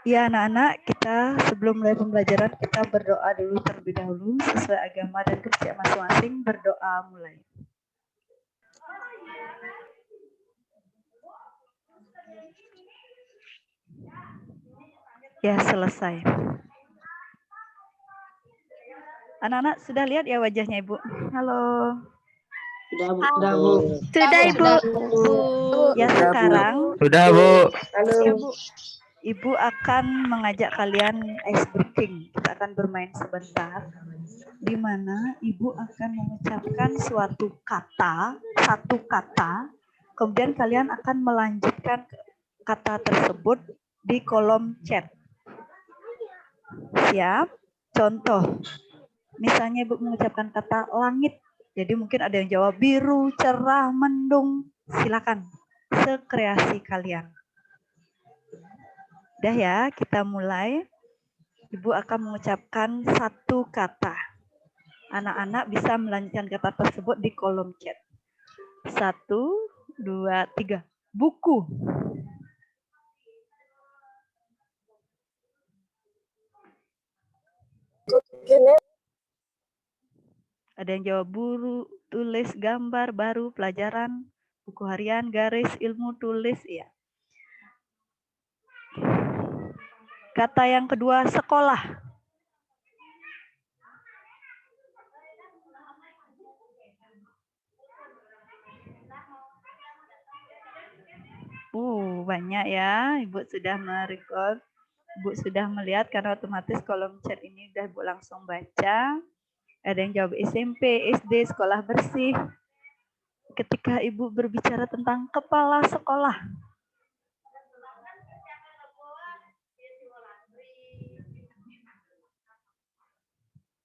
Ya anak-anak, kita sebelum mulai pembelajaran kita berdoa dulu terlebih dahulu sesuai agama dan kepercayaan masing-masing. Berdoa mulai. Ya selesai. Anak-anak sudah lihat ya wajahnya Ibu? Halo. Sudah, Bu. Sudah Ibu. Ya sekarang. Sudah, Bu. Halo. Ibu akan mengajak kalian ice breaking. Kita akan bermain sebentar. Di mana Ibu akan mengucapkan suatu kata, satu kata, kemudian kalian akan melanjutkan kata tersebut di kolom chat. Siap? Contoh, misalnya Ibu mengucapkan kata langit, jadi mungkin ada yang jawab biru, cerah, mendung. Silakan, sekreasi kalian. Udah ya, kita mulai. Ibu akan mengucapkan satu kata. Anak-anak bisa melanjutkan kata tersebut di kolom chat. 1, 2, 3. Buku. Ada yang jawab buru, tulis, gambar, baru, pelajaran, buku harian, garis, ilmu, tulis. Ya. Kata yang kedua, sekolah. Banyak ya. Ibu sudah merecord. Ibu sudah melihat karena otomatis kolom chat ini udah Ibu langsung baca. Ada yang jawab SMP, SD, sekolah bersih. Ketika Ibu berbicara tentang kepala sekolah.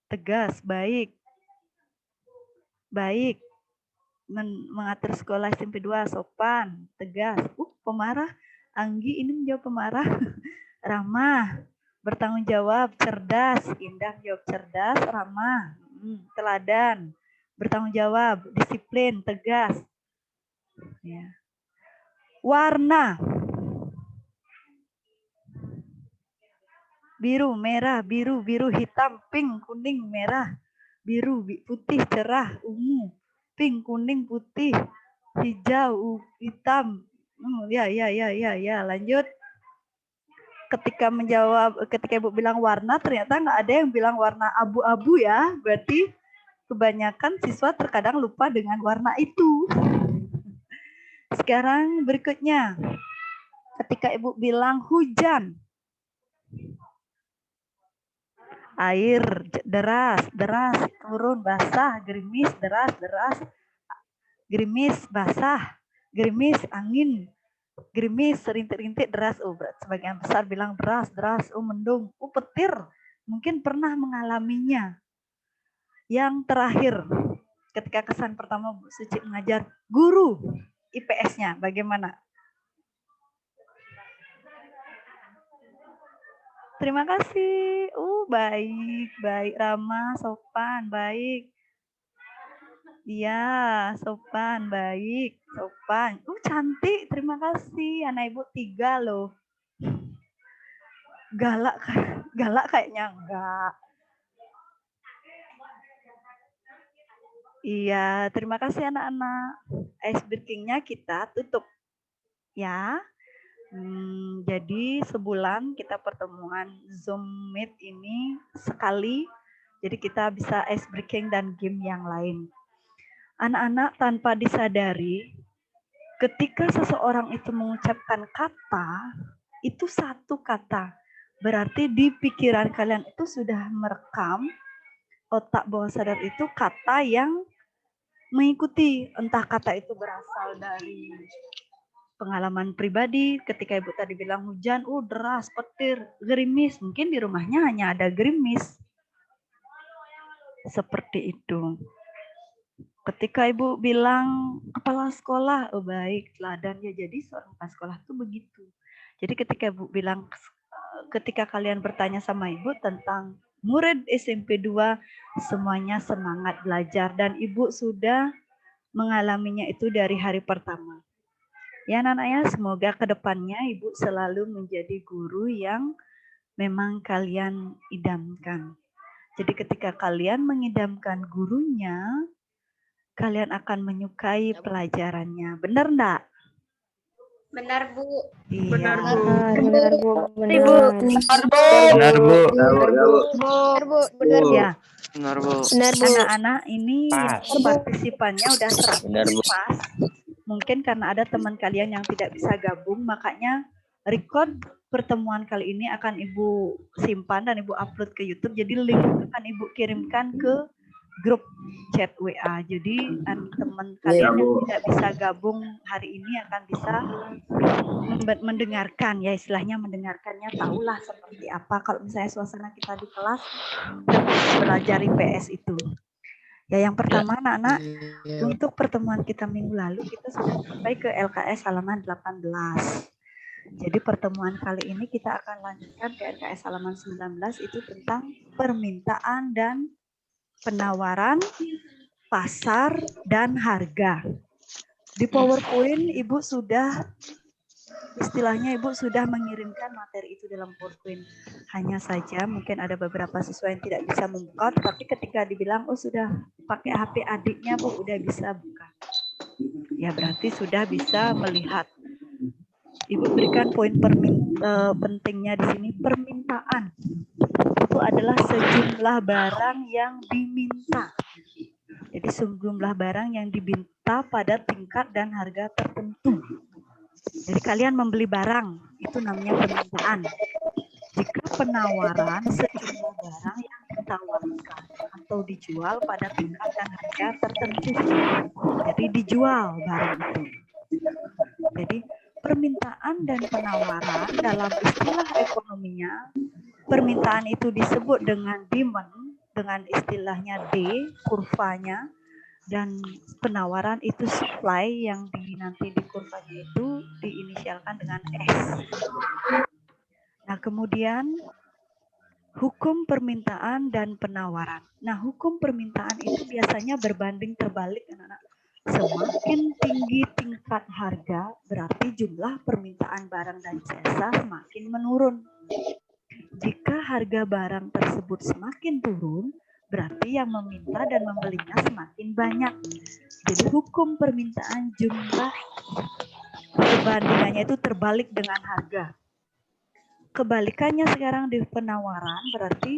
Tegas, baik. Baik. Mengatur sekolah SMP 2, sopan, tegas. Pemarah. Anggi ini menjawab pemarah. Ramah, bertanggung jawab, cerdas. Indah jawab cerdas, ramah. Teladan, bertanggung jawab, disiplin, tegas. Ya. Warna. Biru, merah, biru, biru, hitam, pink, kuning, merah, biru, putih, cerah, ungu, pink, kuning, putih, hijau, hitam. Ya, lanjut. Ketika Ibu bilang warna, ternyata nggak ada yang bilang warna abu-abu ya. Berarti kebanyakan siswa terkadang lupa dengan warna itu. Sekarang berikutnya. Ketika Ibu bilang hujan. Air, deras, turun, basah, gerimis, deras, gerimis, basah, gerimis, angin, gerimis, rintik-rintik, deras. Sebagian besar bilang deras, mendung, petir. Mungkin pernah mengalaminya. Yang terakhir, ketika kesan pertama Bu Suci mengajar, guru IPS-nya bagaimana? Terima kasih. Baik, ramah, sopan, baik. Iya, sopan, baik, sopan. Cantik, terima kasih. Anak Ibu 3 loh. Galak kayaknya enggak. Iya, terima kasih anak-anak. Ice breaking-nya kita tutup. Ya. Jadi sebulan kita pertemuan Zoom Meet ini sekali. Jadi kita bisa ice breaking dan game yang lain. Anak-anak tanpa disadari, ketika seseorang itu mengucapkan kata, itu satu kata. Berarti di pikiran kalian itu sudah merekam, otak bawah sadar itu kata yang mengikuti. Entah kata itu berasal dari pengalaman pribadi, ketika Ibu tadi bilang hujan, deras, petir, gerimis. Mungkin di rumahnya hanya ada gerimis. Seperti itu. Ketika Ibu bilang kepala sekolah, baik, teladan ya. Jadi seorang kepala sekolah itu begitu. Jadi ketika Ibu bilang, ketika kalian bertanya sama Ibu tentang murid SMP 2, semuanya semangat belajar. Dan Ibu sudah mengalaminya itu dari hari pertama. Ya anak-anak ya, semoga kedepannya Ibu selalu menjadi guru yang memang kalian idamkan. Jadi ketika kalian mengidamkan gurunya, kalian akan menyukai pelajarannya. Benar enggak? Benar, Bu. Iya. Benar, Bu. Benar, Bu. Benar, Benar, Bu. Benar, Bu. Ya, Benar, Bu. anak-anak ini yang Pas. partisipannya udah 100 Benar, Bu. pas. Mungkin karena ada teman kalian yang tidak bisa gabung, makanya record pertemuan kali ini akan Ibu simpan dan Ibu upload ke YouTube. Jadi link akan Ibu kirimkan ke grup chat WA. Jadi teman kalian yang tidak bisa gabung hari ini akan bisa mendengarkan, ya istilahnya mendengarkannya, tahulah seperti apa kalau misalnya suasana kita di kelas belajar IPS itu. Ya yang pertama anak-anak, untuk pertemuan kita minggu lalu kita sudah sampai ke LKS halaman 18. Jadi pertemuan kali ini kita akan lanjutkan ke LKS halaman 19, itu tentang permintaan dan penawaran, pasar, dan harga. Di PowerPoint Ibu sudah, istilahnya Ibu sudah mengirimkan materi itu dalam PowerPoint. Hanya saja mungkin ada beberapa siswa yang tidak bisa membuka, tapi ketika dibilang, oh sudah pakai HP adiknya Bu, udah bisa buka. Ya berarti sudah bisa melihat. Ibu berikan poin pentingnya di sini, permintaan. Itu adalah sejumlah barang yang diminta. Jadi sejumlah barang yang diminta pada tingkat dan harga tertentu. Jadi kalian membeli barang, itu namanya permintaan. Jika penawaran, sejumlah barang yang ditawarkan atau dijual pada tingkat dan harga tertentu. Jadi dijual barang itu. Jadi permintaan dan penawaran dalam istilah ekonominya, permintaan itu disebut dengan demand, dengan istilahnya D, kurvanya, dan penawaran itu supply yang nanti di kurvanya itu diinisialkan dengan S. Nah, kemudian hukum permintaan dan penawaran. Nah, hukum permintaan itu biasanya berbanding terbalik, anak-anak. Semakin tinggi tingkat harga, berarti jumlah permintaan barang dan jasa semakin menurun. Jika harga barang tersebut semakin turun, berarti yang meminta dan membelinya semakin banyak. Jadi hukum permintaan jumlah perbandingannya itu terbalik dengan harga. Kebalikannya sekarang di penawaran berarti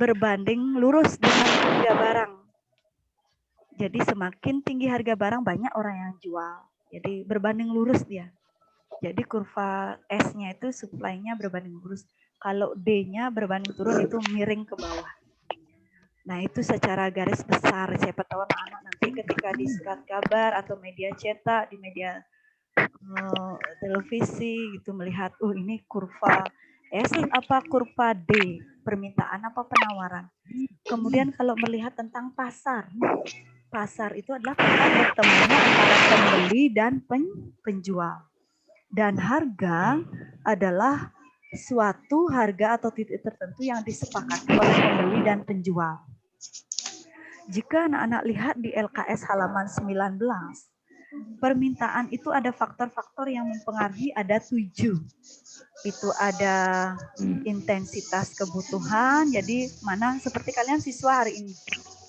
berbanding lurus dengan harga barang. Jadi semakin tinggi harga barang, banyak orang yang jual. Jadi berbanding lurus dia. Jadi kurva S-nya itu supply-nya berbanding lurus. Kalau D-nya berbanding turun, itu miring ke bawah. Nah itu secara garis besar. Siapa tahu anak-anak nanti ketika di surat kabar atau media cetak, di media televisi gitu melihat, oh ini kurva S apa kurva D, permintaan apa penawaran. Kemudian kalau melihat tentang pasar, pasar itu adalah tempat bertemunya antara pembeli dan penjual. Dan harga adalah suatu harga atau titik tertentu yang disepakati oleh pembeli dan penjual. Jika anak-anak lihat di LKS halaman 19, permintaan itu ada faktor-faktor yang mempengaruhi, ada 7. Itu ada intensitas kebutuhan, jadi mana seperti kalian siswa hari ini.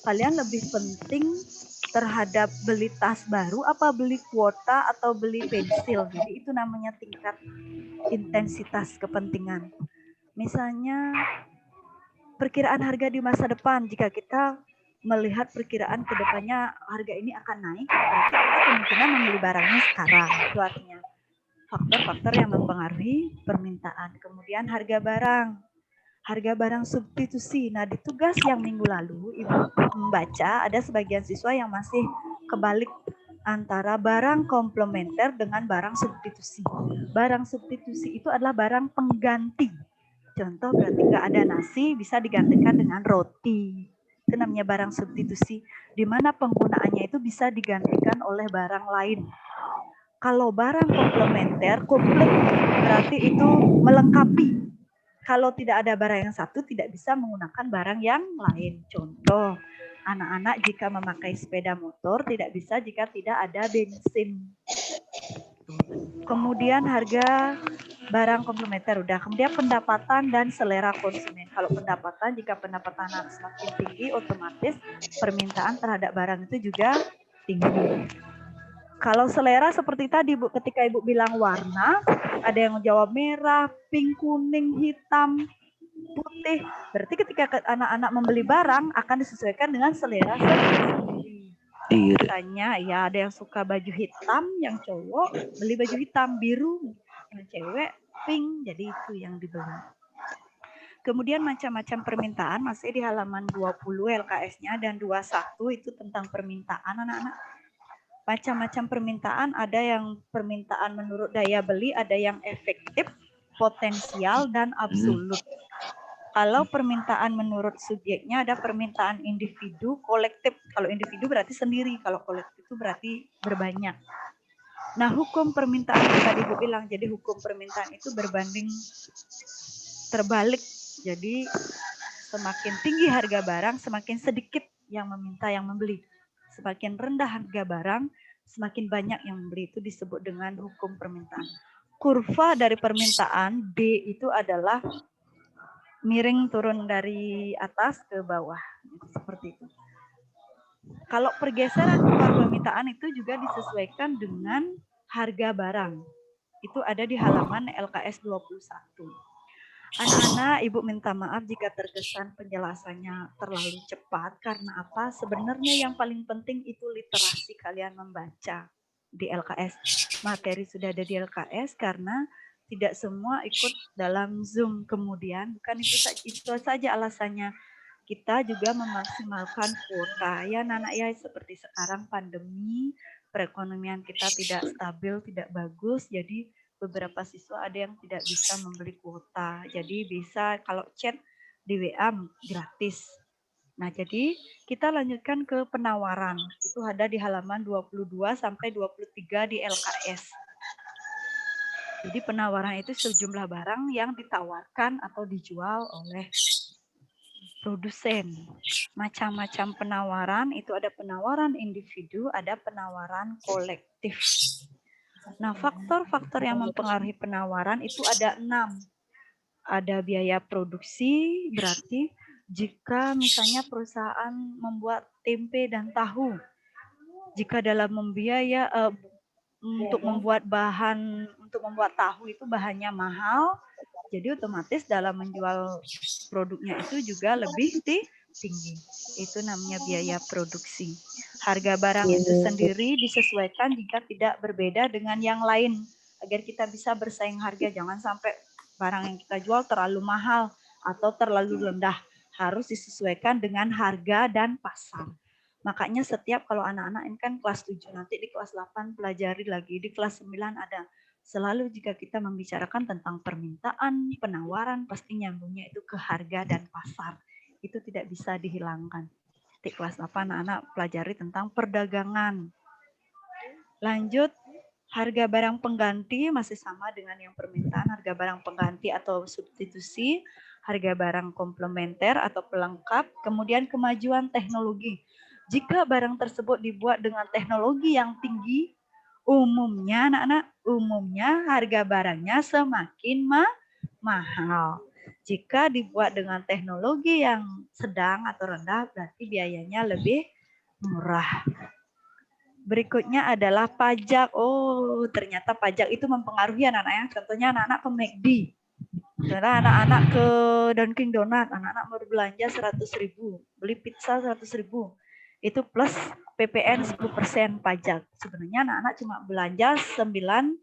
Kalian lebih penting terhadap beli tas baru apa beli kuota atau beli pensil. Jadi itu namanya tingkat intensitas kepentingan. Misalnya perkiraan harga di masa depan, jika kita melihat perkiraan ke depannya harga ini akan naik, berarti kita kemungkinan membeli barangnya sekarang. Itu artinya faktor-faktor yang mempengaruhi permintaan. Kemudian harga barang substitusi. Nah, di tugas yang minggu lalu Ibu membaca ada sebagian siswa yang masih kebalik antara barang komplementer dengan barang substitusi. Barang substitusi itu adalah barang pengganti. Contoh berarti nggak ada nasi bisa digantikan dengan roti. Itu namanya barang substitusi, di mana penggunaannya itu bisa digantikan oleh barang lain. Kalau barang komplementer, komplit berarti itu melengkapi. kalau tidak ada barang yang satu, tidak bisa menggunakan barang yang lain. Contoh, anak-anak jika memakai sepeda motor tidak bisa jika tidak ada bensin. Kemudian harga barang komplementer udah. Kemudian pendapatan dan selera konsumen. Kalau pendapatan, jika pendapatan anak semakin tinggi, otomatis permintaan terhadap barang itu juga tinggi. Kalau selera seperti tadi Bu, ketika Ibu bilang warna, ada yang jawab merah, pink, kuning, hitam, putih. Berarti ketika anak-anak membeli barang akan disesuaikan dengan selera sendiri. Misalnya ya ada yang suka baju hitam, yang cowok beli baju hitam, biru, yang cewek pink, jadi itu yang dibeli. Kemudian macam-macam permintaan masih di halaman 20 LKS-nya dan 21 itu tentang permintaan anak-anak. Macam-macam permintaan, ada yang permintaan menurut daya beli, ada yang efektif, potensial, dan absolut. Kalau permintaan menurut subjeknya ada permintaan individu, kolektif. Kalau individu berarti sendiri, kalau kolektif itu berarti berbanyak. Nah, hukum permintaan yang tadi Bu bilang, jadi hukum permintaan itu berbanding terbalik. Jadi semakin tinggi harga barang, semakin sedikit yang meminta yang membeli. Semakin rendah harga barang, semakin banyak yang membeli. Itu disebut dengan hukum permintaan. Kurva dari permintaan D itu adalah miring turun dari atas ke bawah. Seperti itu. Kalau pergeseran keluar permintaan itu juga disesuaikan dengan harga barang. Itu ada di halaman LKS 21. Anak-anak, Ibu minta maaf jika terkesan penjelasannya terlalu cepat. Karena apa? Sebenarnya yang paling penting itu literasi kalian membaca di LKS. Materi sudah ada di LKS karena tidak semua ikut dalam Zoom kemudian. Bukan itu saja alasannya. Kita juga memaksimalkan kuota. Ya anak-anak ya, seperti sekarang pandemi, perekonomian kita tidak stabil, tidak bagus. Jadi beberapa siswa ada yang tidak bisa membeli kuota. Jadi bisa kalau chat di WA gratis. Nah, jadi kita lanjutkan ke penawaran. Itu ada di halaman 22 sampai 23 di LKS. Jadi penawaran itu sejumlah barang yang ditawarkan atau dijual oleh produsen. Macam-macam penawaran, itu ada penawaran individu, ada penawaran kolektif. Nah, faktor-faktor yang mempengaruhi penawaran itu ada 6. Ada biaya produksi, berarti jika misalnya perusahaan membuat tempe dan tahu, jika dalam membiaya untuk membuat tahu itu bahannya mahal, jadi otomatis dalam menjual produknya itu juga lebih tinggi. Itu namanya biaya produksi. Harga barang itu sendiri disesuaikan jika tidak berbeda dengan yang lain, agar kita bisa bersaing harga. Jangan sampai barang yang kita jual terlalu mahal atau terlalu rendah. Harus disesuaikan dengan harga dan pasar. Makanya setiap kalau anak-anak ini kan kelas 7, nanti di kelas 8 pelajari lagi, di kelas 9 ada. Selalu jika kita membicarakan tentang permintaan, penawaran, pasti nyambungnya itu ke harga dan pasar. Itu tidak bisa dihilangkan. Di kelas 8 anak-anak pelajari tentang perdagangan. Lanjut, harga barang pengganti masih sama dengan yang permintaan, harga barang pengganti atau substitusi, harga barang komplementer atau pelengkap, kemudian kemajuan teknologi. Jika barang tersebut dibuat dengan teknologi yang tinggi, umumnya anak-anak, harga barangnya semakin mahal. Jika dibuat dengan teknologi yang sedang atau rendah, berarti biayanya lebih murah. Berikutnya adalah pajak. Oh, ternyata pajak itu mempengaruhi anak-anak ya. Contohnya anak-anak ke McD. Karena anak-anak ke Dunkin Donat, anak-anak berbelanja 100.000, beli pizza 100.000. Itu plus PPN 10% pajak. Sebenarnya anak-anak cuma belanja 90.000.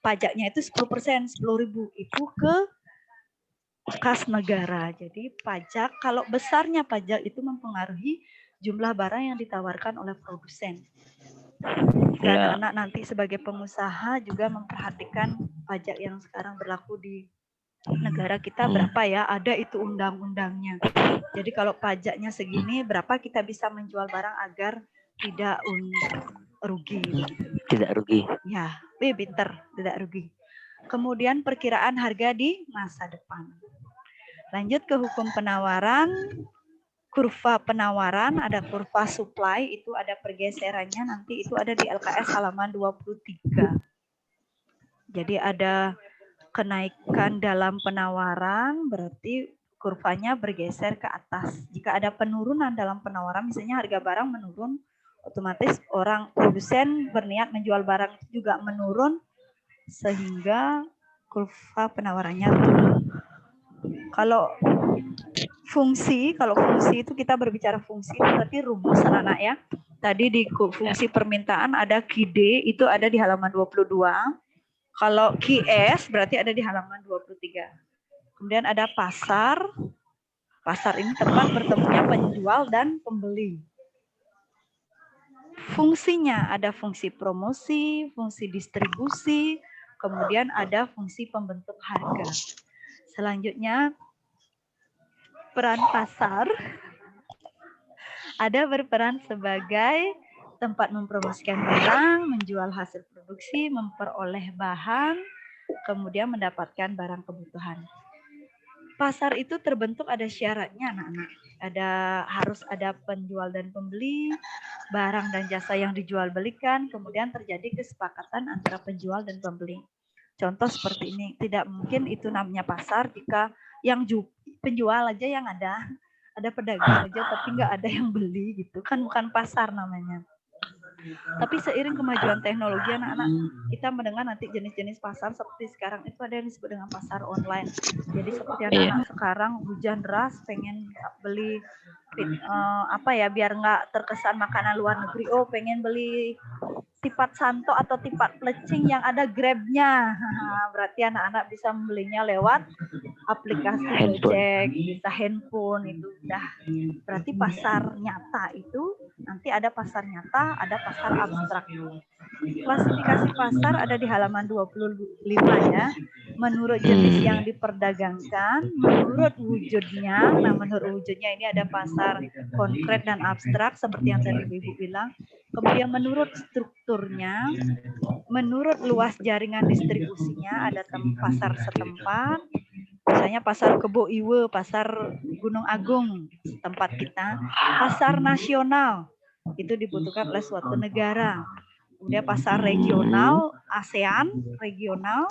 Pajaknya itu 10%, 10.000. Itu ke kas negara. Jadi pajak, kalau besarnya pajak itu mempengaruhi jumlah barang yang ditawarkan oleh produsen. Jika anak-anak nanti sebagai pengusaha juga memperhatikan pajak yang sekarang berlaku di negara kita berapa ya, ada itu undang-undangnya. Jadi kalau pajaknya segini, berapa kita bisa menjual barang agar tidak rugi. Tidak rugi. Ya, pinter, tidak rugi. Kemudian perkiraan harga di masa depan. Lanjut ke hukum penawaran. Kurva penawaran, ada kurva supply, itu ada pergeserannya, nanti itu ada di LKS halaman 23. Jadi ada kenaikan dalam penawaran, berarti kurvanya bergeser ke atas. Jika ada penurunan dalam penawaran, misalnya harga barang menurun, otomatis orang produsen berniat menjual barang itu juga menurun, sehingga kurva penawarannya turun. Kalau fungsi itu kita berbicara fungsi itu berarti rumus anak-anak ya. Tadi di fungsi permintaan ada QD itu ada di halaman 22. Kalau QS berarti ada di halaman 23. Kemudian ada pasar. Pasar ini tempat bertemunya penjual dan pembeli. Fungsinya ada fungsi promosi, fungsi distribusi, kemudian ada fungsi pembentuk harga. Selanjutnya peran pasar ada berperan sebagai tempat mempromosikan barang, menjual hasil produksi, memperoleh bahan, kemudian mendapatkan barang kebutuhan. Pasar itu terbentuk ada syaratnya anak-anak. Harus ada penjual dan pembeli, barang dan jasa yang dijual belikan, kemudian terjadi kesepakatan antara penjual dan pembeli. Contoh seperti ini, tidak mungkin itu namanya pasar jika yang penjual aja yang ada pedagang aja tapi nggak ada yang beli gitu, kan bukan pasar namanya. Tapi seiring kemajuan teknologi anak-anak, kita mendengar nanti jenis-jenis pasar seperti sekarang itu ada yang disebut dengan pasar online. Jadi seperti anak-anak sekarang hujan deras pengen beli biar nggak terkesan makanan luar negeri, pengen beli tipat santo atau tipat plecing yang ada Grab-nya. Berarti anak-anak bisa membelinya lewat aplikasi Gojek, bisa handphone, itu udah. Berarti pasar nyata itu nanti ada pasar nyata, ada pasar abstrak. Klasifikasi pasar ada di halaman 25 ya. Menurut jenis yang diperdagangkan, menurut wujudnya. Nah, menurut wujudnya ini ada pasar konkret dan abstrak seperti yang tadi Ibu bilang. Kemudian menurut strukturnya, menurut luas jaringan distribusinya, ada pasar setempat, misalnya pasar Kebo Iwe, pasar Gunung Agung tempat kita, pasar nasional itu dibutuhkan oleh suatu negara. Kemudian pasar regional, ASEAN regional,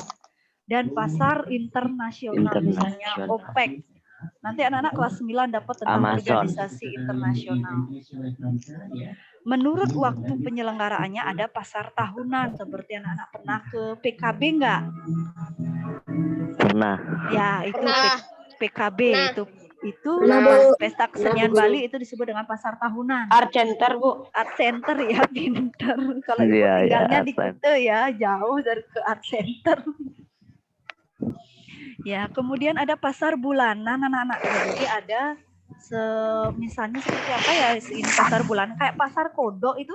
dan pasar internasional, misalnya OPEC. Nanti anak-anak kelas 9 dapat tentang organisasi internasional. Menurut waktu penyelenggaraannya ada pasar tahunan, seperti anak-anak pernah ke PKB enggak? Pernah. Ya, itu PKB itu pesta kesenian Bali itu disebut dengan pasar tahunan. Art Center, Bu. Art Center ya, pinter. Kalau Ibu tinggalnya di Kute ya, jauh dari ke Art Center. Ya, kemudian ada pasar bulanan anak-anak. Jadi ada misalnya seperti apa ya, ini pasar bulanan kayak pasar kodok itu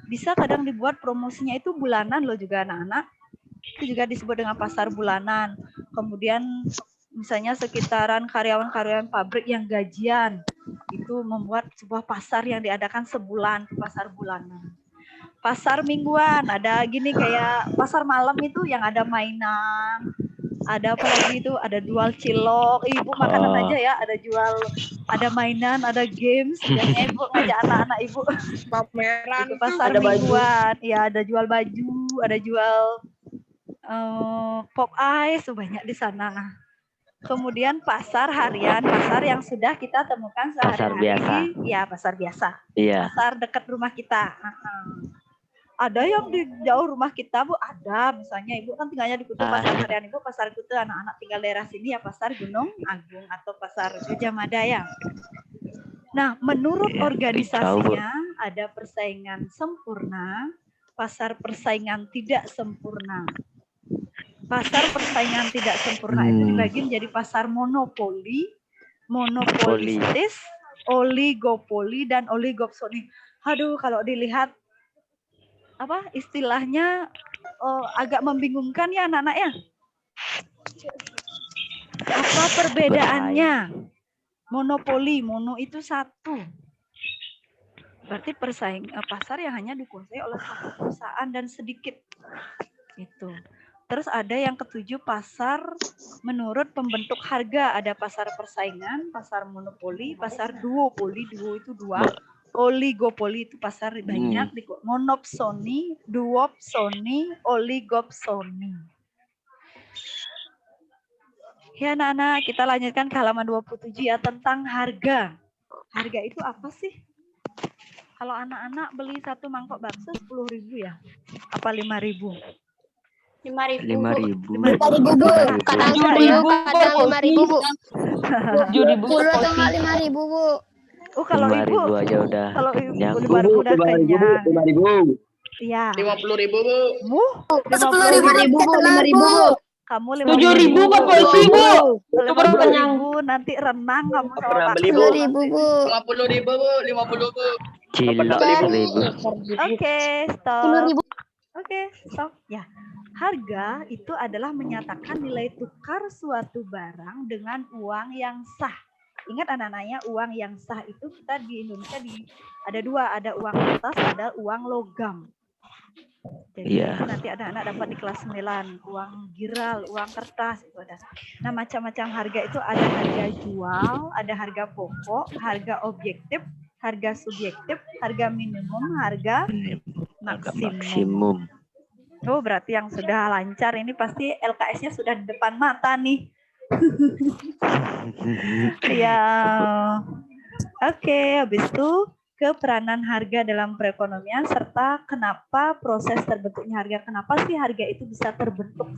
bisa kadang dibuat promosinya itu bulanan loh juga anak-anak. Itu juga disebut dengan pasar bulanan. Kemudian misalnya sekitaran karyawan-karyawan pabrik yang gajian itu membuat sebuah pasar yang diadakan sebulan, pasar bulanan. Pasar mingguan ada gini kayak pasar malam itu yang ada mainan. Ada apa lagi itu? Ada jual cilok. Ibu makanan aja ya. Ada jual, ada mainan, ada games. Biasanya Ibu ngajak anak-anak Ibu pameran. Itu pasar ada mingguan. Baju. Ya, ada jual baju, ada jual pop ice, banyak di sana. Kemudian pasar harian, pasar yang sudah kita temukan sehari-hari. Ya, pasar biasa. Iya. Pasar dekat rumah kita. Ada yang di jauh rumah kita, Bu, ada. Misalnya Ibu kan tinggalnya di Kute, pasar harian Ibu pasar Kute, anak-anak tinggal daerah sini ya pasar Gunung Agung atau pasar Gajah Mada ya. Nah, menurut organisasinya ada persaingan sempurna, pasar persaingan tidak sempurna. Pasar persaingan tidak sempurna itu dibagi menjadi pasar monopoli, monopolistis, oligopoli, dan oligopsoni. Aduh, kalau dilihat apa istilahnya agak membingungkan ya anak-anak ya. Apa perbedaannya? Monopoli, mono itu satu. Berarti pasar yang hanya dikuasai oleh satu perusahaan dan sedikit. Itu. Terus ada yang ketujuh, pasar menurut pembentuk harga. Ada pasar persaingan, pasar monopoli, pasar duopoli. Duo itu dua. Oligopoli itu pasar banyak. Monopsoni, duopsoni, oligopsoni. Ya anak-anak, kita lanjutkan ke halaman 27 ya, tentang harga. Harga itu apa sih? Kalau anak-anak beli satu mangkok bakso 10.000 ya? Apa 5.000? 5.000. 5.000. 5.000, Bu. Kadang 10.000, kadang 5.000, Bu. 7.000 10 atau enggak 5.000, Bu. Oh, kalau ibu 5.000 aja udah kalau ibu kenyang. 5.000 udah kenyang. 5.000. Iya. 50.000, Bu. 10.000, Bu. 5.000, Bu. Kamu 7.000, Pak Polisi, Bu. 50.000 nanti renang kamu sama pernah Pak. beli, Bu. 10.000, Bu. 50.000, Bu. 50, Bu. Cilok beli, Bu. 1.000. Oke, stop. 10.000. Oke, stop. Ya. Harga itu adalah menyatakan nilai tukar suatu barang dengan uang yang sah. Ingat anak-anaknya, uang yang sah itu kita di Indonesia ada dua, ada uang kertas, ada uang logam. Jadi Iya. nanti ada anak dapat di kelas 9, uang giral, uang kertas itu ada. Nah, macam-macam harga itu ada harga jual, ada harga pokok, harga objektif, harga subjektif, harga minimum, harga maksimum. Oh, berarti yang sudah lancar ini pasti LKS-nya sudah di depan mata nih. Ya. Oke, habis itu keperanan harga dalam perekonomian serta kenapa proses terbentuknya harga. Kenapa sih harga itu bisa terbentuk?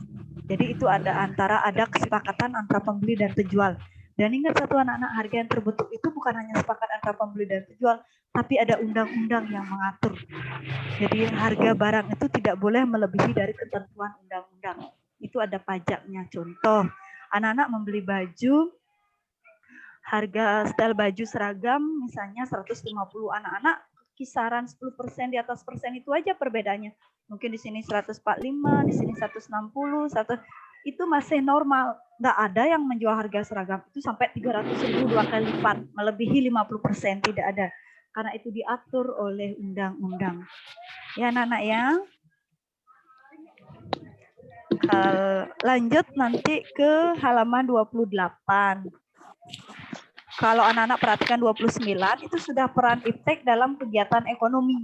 Jadi itu ada kesepakatan antara pembeli dan penjual. Dan ingat satu anak-anak, harga yang terbentuk itu bukan hanya sepakat antara pembeli dan penjual, tapi ada undang-undang yang mengatur. Jadi harga barang itu tidak boleh melebihi dari ketentuan undang-undang. Itu ada pajaknya. Contoh, anak-anak membeli baju, harga setel baju seragam misalnya 150, anak-anak kisaran 10% di atas persen itu aja perbedaannya. Mungkin di sini 145, di sini 160, itu masih normal. Nggak ada yang menjual harga seragam itu sampai 300.000 2 kali lipat, melebihi 50%, tidak ada. Karena itu diatur oleh undang-undang. Ya anak-anak ya. Lanjut nanti ke halaman 28. Kalau anak-anak perhatikan 29, itu sudah peran iptek dalam kegiatan ekonomi.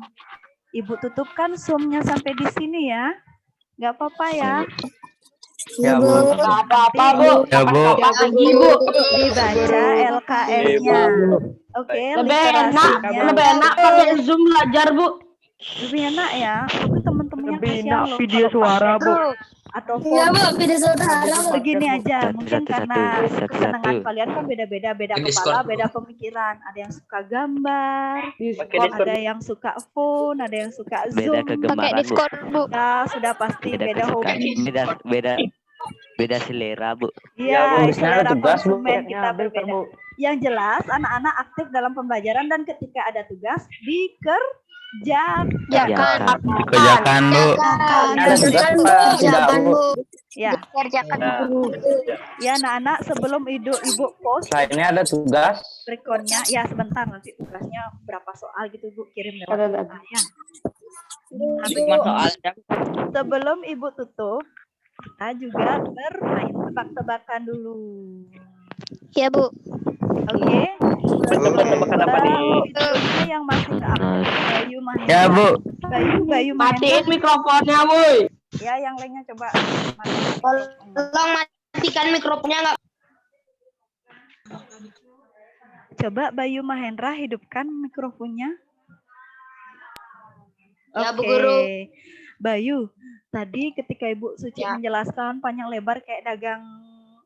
Ibu tutupkan zoom-nya sampai di sini ya. Nggak apa-apa ya. Ya, Bu. Nggak apa-apa, Bu. Ya, Bu. Lagi, Bu. Dibaca LKS-nya. Oke, literasinya. Lebih enak pakai Zoom belajar, Bu. Lebih enak ya. Tapi teman-temannya Lebih kasihan enak loh video kalau suara, pakai Bu. grup atau Iya, Bu. phone. Video saudara, Bu. Begini aja, mungkin karena Satu. kesenangan kalian kan beda-beda, beda kepala, beda pemikiran. Ada yang suka gambar, ada yang suka phone, ada yang suka Beda Zoom. Pakai kegemaran, Bu. Discord, Bu. Ya, sudah pasti beda kesukaan. hobi. Beda selera, Bu. Iya, selera tugas, Bu. konsumen kita berbeda. Yang jelas, anak-anak aktif dalam pembelajaran dan ketika ada tugas dikerjakan. Kerjakan, Bu. Ada tugas, Pak. Kerjakan, Bu. Ya, Kerjakan, Bu. ya anak-anak sebelum ibu post Nah, ini ada tugas. rekonnya, ya sebentar nanti tugasnya berapa soal gitu Bu kirim lewat saya. Sebelum ibu tutup, kita juga bermain tebak-tebakan dulu. Iya, Bu. Oke. Tebak-tebakan apa nih? Videonya yang masih keupload Bayu Mahendra. Ya, Bu. Bayu Matiin Mahendra. mikrofonnya, Boy. Ya, yang lainnya coba. Tolong matikan mikrofonnya nggak? Coba Bayu Mahendra hidupkan mikrofonnya. Ya, Bu Oke. Guru. Bayu, tadi ketika Ibu Suci Ya. menjelaskan panjang lebar kayak dagang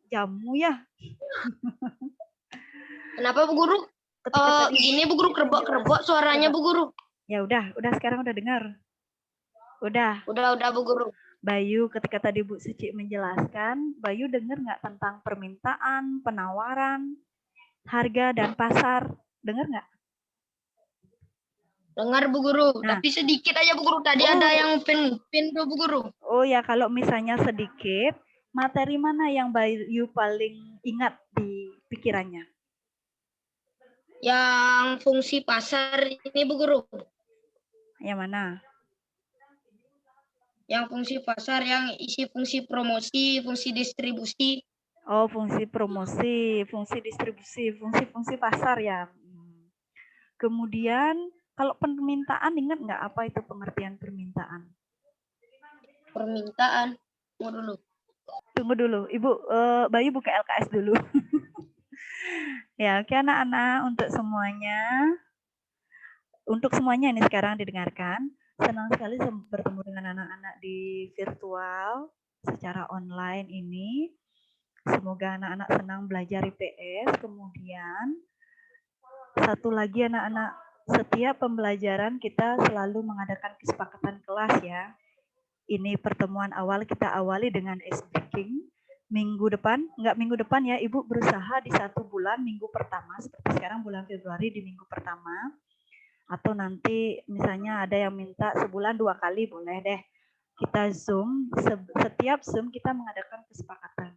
jamu ya. Kenapa, Bu Guru? Ketika tadi Gini, Bu Guru, kerbok suaranya, Bu Guru. Ya udah sekarang udah dengar. Udah. Udah, Bu Guru. Bayu, ketika tadi Bu Suci menjelaskan, Bayu dengar nggak tentang permintaan, penawaran, harga dan pasar? Dengar nggak? Dengar, Bu Guru. Nah. Tapi sedikit aja, Bu Guru. Tadi ada yang pin tuh, Bu Guru. Oh ya, kalau misalnya sedikit, materi mana yang Bayu paling ingat di pikirannya? Yang fungsi pasar ini, Bu Guru. Yang mana? Yang fungsi pasar, yang isi fungsi promosi, fungsi distribusi. Oh, fungsi promosi, fungsi distribusi, fungsi-fungsi pasar ya. Kemudian kalau permintaan ingat nggak apa itu pengertian permintaan? Permintaan. Tunggu dulu. Tunggu dulu, Ibu Bayu buka LKS dulu. Ya, oke anak-anak untuk semuanya ini sekarang didengarkan. Senang sekali bertemu dengan anak-anak di virtual secara online ini. Semoga anak-anak senang belajar IPS. Kemudian satu lagi anak-anak, setiap pembelajaran kita selalu mengadakan kesepakatan kelas ya. Ini pertemuan awal kita awali dengan ice breaking. Minggu depan ya, Ibu berusaha di 1 bulan minggu pertama, seperti sekarang bulan Februari di minggu pertama. Atau nanti misalnya ada yang minta sebulan 2 kali boleh deh. Kita Zoom, setiap Zoom kita mengadakan kesepakatan.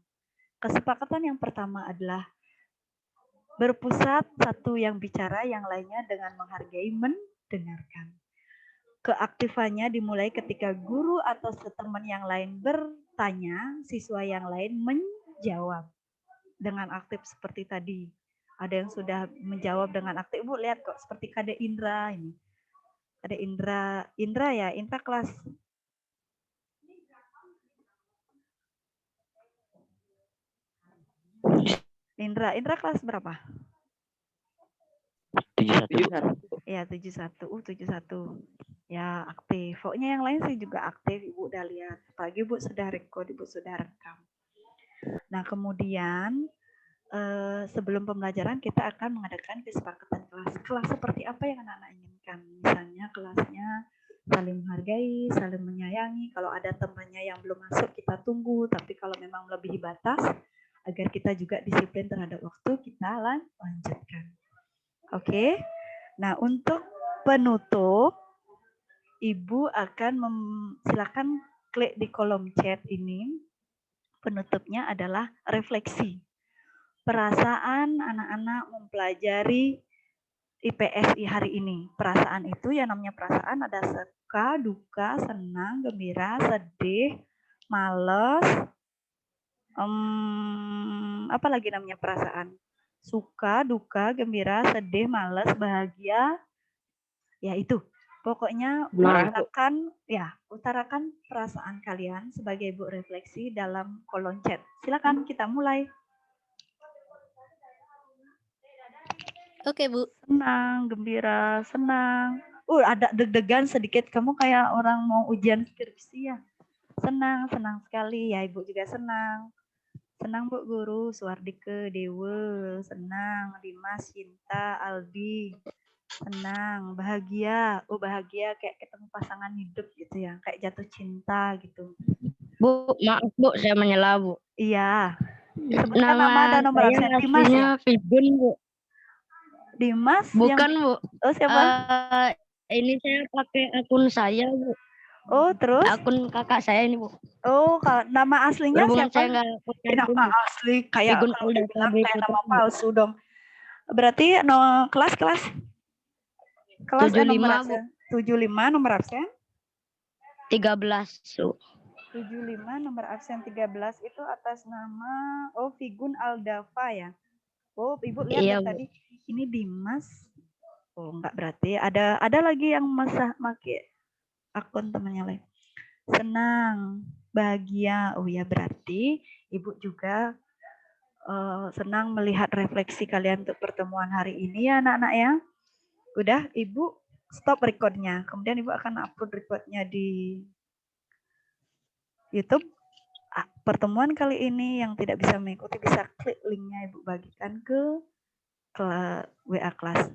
Kesepakatan yang pertama adalah berpusat satu yang bicara, yang lainnya dengan menghargai mendengarkan. Keaktifannya dimulai ketika guru atau teman yang lain bertanya, siswa yang lain menjawab dengan aktif seperti tadi. Ada yang sudah menjawab dengan aktif. Ibu lihat kok seperti Kade Indra ini. Ada Indra ya, Indra kelas. Indra kelas berapa? 71. Ya, 71. 71. Ya, aktif. Pokoknya yang lain sih juga aktif. Ibu udah lihat. Apalagi Ibu sudah record, Ibu sudah rekam. Nah, kemudian sebelum pembelajaran kita akan mengadakan kesepakatan kelas. Kelas seperti apa yang anak-anak inginkan? Misalnya kelasnya saling menghargai, saling menyayangi. Kalau ada temannya yang belum masuk kita tunggu, tapi kalau memang melebihi batas agar kita juga disiplin terhadap waktu, kita lanjutkan. Oke. Nah, untuk penutup Ibu akan silakan klik di kolom chat ini. Penutupnya adalah refleksi. Perasaan anak-anak mempelajari IPSI hari ini. Perasaan itu yang namanya perasaan ada suka, duka, senang, gembira, sedih, males. Apa lagi namanya perasaan? Suka, duka, gembira, sedih, males, bahagia. Ya itu. Pokoknya utarakan perasaan kalian sebagai Ibu refleksi dalam kolom chat. Silakan kita mulai. Oke, Bu. Senang, gembira, senang. Ada deg-degan sedikit. Kamu kayak orang mau ujian skripsi ya. Senang sekali. Ya, Ibu juga senang. Senang, Bu Guru. Suwardike, Dewe. Senang. Dimas, Cinta, Aldi. Senang. Bahagia. Bahagia kayak ketemu pasangan hidup gitu ya. Kayak jatuh cinta gitu. Bu, maaf Bu, saya menyela Bu. Iya. Sebutkan nama dan nomor absen. Dimas ya? Figun Bu. Dimas? Bukan yang... Bu. Oh, siapa? Ini saya pakai akun saya Bu. Oh, terus? Akun kakak saya ini Bu. Oh, nama aslinya Berhubungan siapa? Saya nggak pakai nama asli kayak Figun kalau dibilang Alda kayak nama palsu dong. Berarti kelas 75 nomor Bu. absen. 75 nomor absen? 13 Bu. 75 nomor absen 13 itu atas nama Figun Aldafa ya. Oh, Ibu lihat Iya, tadi ini Dimas. Oh, enggak, berarti ada lagi yang pakai akun temannya lain. Senang, bahagia. Oh ya, berarti Ibu juga senang melihat refleksi kalian untuk pertemuan hari ini ya anak-anak ya. Udah, Ibu stop recordnya. Kemudian Ibu akan upload recordnya di YouTube. Pertemuan kali ini yang tidak bisa mengikuti bisa klik linknya Ibu bagikan ke WA kelas.